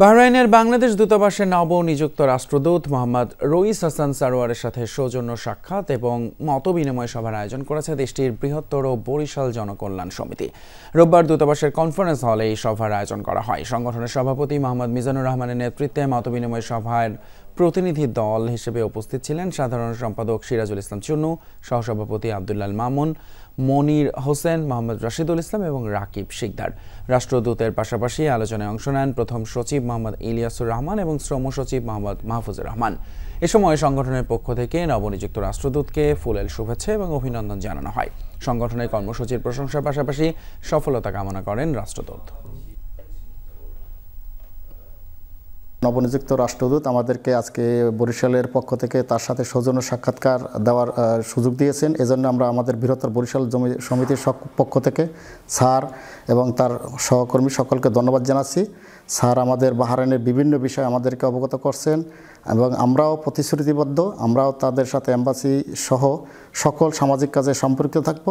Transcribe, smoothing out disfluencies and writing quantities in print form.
বাহরাইনের বাংলাদেশ দূতাবাসের নবনিযুক্ত রাষ্ট্রদূত মোহাম্মদ রইস হাসান সারোয়ারের সাথে সৌজন্য সাক্ষাৎ এবং মতবিনিময় সভার আয়োজন করেছে দেশটির বৃহত্তর বরিশাল জনকল্যাণ সমিতি। রোববার দূতাবাসের কনফারেন্স হলে এই সভার আয়োজন করা হয়। সংগঠনের সভাপতি মোহাম্মদ মিজানুর রহমানের নেতৃত্বে মতবিনিময় সভার প্রতিনিধি দল হিসেবে উপস্থিত ছিলেন সাধারণ সম্পাদক সিরাজুল ইসলাম চুন্নু, সহসভাপতি আব্দুল্লাল মামুন, মনির হোসেন, মোহাম্মদ রাশিদুল ইসলাম এবং রাকিব শিকদার। রাষ্ট্রদূতের পাশাপাশি আলোচনায় অংশ নেন প্রথম সচিব মোহাম্মদ ইলিয়াসুর রহমান এবং শ্রম সচিব মোহাম্মদ মাহফুজুর রহমান। এ সময় সংগঠনের পক্ষ থেকে নবনিযুক্ত রাষ্ট্রদূতকে ফুলেল শুভেচ্ছা এবং অভিনন্দন জানানো হয়। সংগঠনের কর্মসূচির প্রশংসার পাশাপাশি সফলতা কামনা করেন রাষ্ট্রদূত। নবনিযুক্ত রাষ্ট্রদূত আমাদেরকে আজকে বরিশালের পক্ষ থেকে তার সাথে সৌজন্য সাক্ষাৎকার দেওয়ার সুযোগ দিয়েছেন। এজন্য আমরা আমাদের বৃহত্তর বরিশাল সমিতির পক্ষ থেকে স্যার এবং তার সহকর্মী সকলকে ধন্যবাদ জানাচ্ছি। স্যার আমাদের বাহরাইনের বিভিন্ন বিষয় আমাদেরকে অবগত করছেন এবং আমরাও প্রতিশ্রুতিবদ্ধ, আমরাও তাদের সাথে এম্বাসি সহ সকল সামাজিক কাজে সম্পর্কিত থাকব।